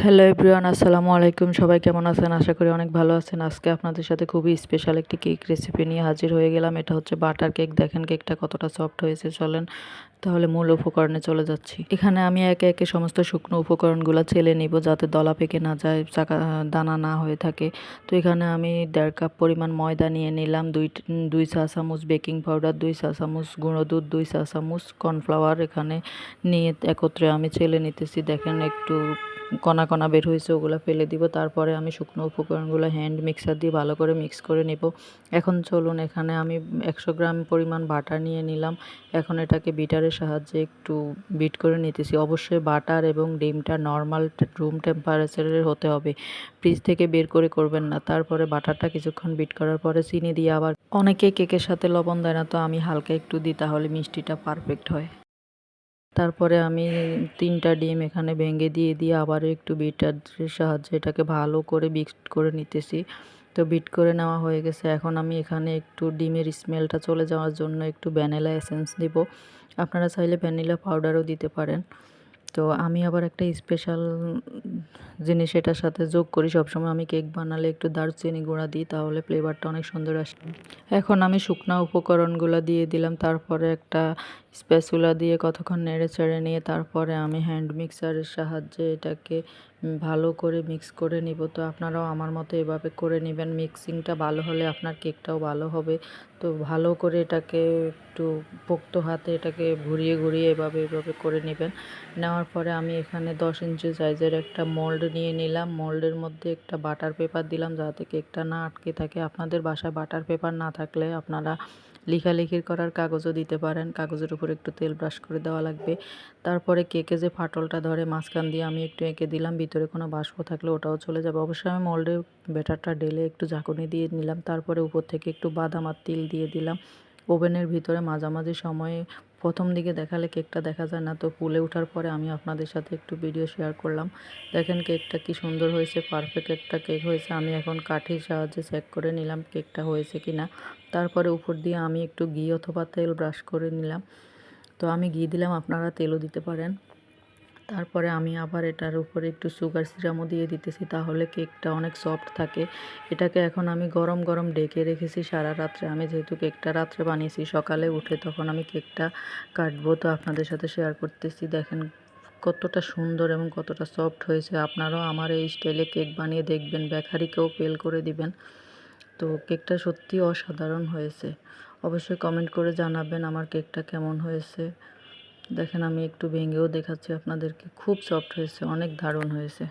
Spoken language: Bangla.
হ্যালো এভরিওয়ান, আসসালামু আলাইকুম। সবাই কেমন আছেন? আশা করি অনেক ভালো আছেন। আজকে আপনাদের সাথে খুবই স্পেশাল একটি কেক রেসিপি নিয়ে হাজির হয়ে গেলাম। এটা হচ্ছে বাটার কেক। দেখেন কেকটা কতটা সফট হয়েছে। চলেন তাহলে মূল উপকরণে চলে যাচ্ছি। এখানে আমি একে একে সমস্ত শুকনো উপকরণগুলো চেলে নিব, যাতে দলা পেকে না যায়, দানা না হয়ে থাকে। তো এখানে আমি 1.5 কাপ পরিমাণ ময়দা নিয়ে নিলাম, দুই চা চামচ বেকিং পাউডার, 2 চা চামচ গুঁড়ো দুধ, 2 চা চামচ কর্নফ্লাওয়ার এখানে নিয়ে একত্রে আমি চেলে নিতেছি। দেখেন একটু কণা কণা বের হয়েছে, ওগুলো ফেলে দিব। তারপরে আমি শুকনো উপকরণগুলো হ্যান্ড মিক্সার দিয়ে ভালো করে মিক্স করে নিব। এখন চলুন, এখানে আমি 100 গ্রাম পরিমাণ বাটার নিয়ে নিলাম। এখন এটাকে বিটারের সাহায্যে একটু বিট করে নিতেছি। অবশ্যই বাটার এবং ডিমটা নর্মাল রুম টেম্পারেচারের হতে হবে, ফ্রিজ থেকে বের করে করবেন না। তারপরে বাটারটা কিছুক্ষণ বিট করার পরে চিনি দিয়ে, আবার অনেকে কেকের সাথে লবণ দেয় না, তো আমি হালকা একটু দিই, তাহলে মিষ্টিটা পারফেক্ট হয়। তারপরে আমি 3টা ডিম এখানে ভেঙে দিয়ে আবারও একটু বিটারের সাহায্যে এটাকে ভালো করে মিক্সড করে নিতেছি। তো বিট করে নেওয়া হয়ে গেছে। এখন আমি এখানে একটু ডিমের স্মেলটা চলে যাওয়ার জন্য একটু ভ্যানিলা এসেন্স দিব। আপনারা চাইলে ভ্যানিলা পাউডারও দিতে পারেন। তো আমি আবার একটা স্পেশাল জিনিস এটার সাথে যোগ করি। সবসময় আমি কেক বানালে একটু দারচিনি গুঁড়া দিই, তাহলে ফ্লেভারটা অনেক সুন্দর আসে। এখন আমি শুকনা উপকরণগুলো দিয়ে দিলাম। তারপরে একটা স্প্যাচুলা দিয়ে কতক্ষণ নেড়ে চেড়ে নিয়ে তারপরে আমি হ্যান্ড মিক্সারের সাহায্যে এটাকে ভালো করে মিক্স করে নিব। তো আপনারাও আমার মতো এভাবে করে নেবেন। মিক্সিংটা ভালো হলে আপনার কেকটাও ভালো হবে। তো ভালো করে এটাকে একটু পোক্ত হাতে এটাকে ঘুরিয়ে এভাবে করে নেবেন। নেওয়ার পরে আমি এখানে 10 ইঞ্চি সাইজের একটা মোল্ড নিয়ে নিলাম। মোল্ডের মধ্যে একটা বাটার পেপার দিলাম, যাতে কেকটা না আটকে থাকে। আপনাদের বাসায় বাটার পেপার না থাকলে আপনারা লেখালেখির করার কাগজও দিতে পারেন। কাগজের উপর একটু তেল ব্রাশ করে দেওয়া লাগবে। তারপরে কেকে যে ফাটলটা ধরে মাঝখান দিয়ে আমি একটু এঁকে দিলাম, ভিতরে কোনো বাষ্প থাকলে ওটাও চলে যাবে। অবশ্যই আমি মোল্ডে ব্যাটারটা ঢেলে একটু ঝাঁকুনি দিয়ে নিলাম। তারপরে উপর থেকে একটু বাদাম আর তিল দিয়ে দিলাম। ওভেনের ভিতরে মাঝামাঝি সময়ে প্রথম দিকে দেখালে কেকটা দেখা যায় না, তো ফুলে ওঠার পরে আমি আপনাদের সাথে একটু ভিডিও শেয়ার করলাম। দেখেন কেকটা কি সুন্দর হয়েছে, পারফেক্ট একটা কেক হয়েছে। আমি এখন কাঠির সাহায্যে চেক করে নিলাম কেকটা হয়েছে কি না। তারপরে উপর দিয়ে আমি একটু ঘি অথবা তেল ব্রাশ করে নিলাম। তো আমি ঘি দিলাম, আপনারা তেলও দিতে পারেন। তারপরে আমি আবার এটার উপরে একটু সুগার সিরামও দিয়ে দিতেছি, তাহলে কেকটা অনেক সফট থাকে। এটাকে এখন আমি গরম গরম ডেকে রেখেছি সারা রাত্রে। আমি যেহেতু কেকটা রাত্রে বানিয়েছি, সকালে উঠে তখন আমি কেকটা কাটবো, তো আপনাদের সাথে শেয়ার করতেছি। দেখেন কতটা সুন্দর এবং কতটা সফট হয়েছে। আপনারাও আমার এই স্টাইলে কেক বানিয়ে দেখবেন, বেকারিকেও ফেল করে দিবেন। তো কেকটা সত্যি অসাধারণ হয়েছে। অবশ্যই কমেন্ট করে জানাবেন আমার কেকটা কেমন হয়েছে। দেখেন আমি একটু ভেঙেও দেখাচ্ছি আপনাদেরকে, খুব সফট হয়েছে, অনেক দারুণ হয়েছে।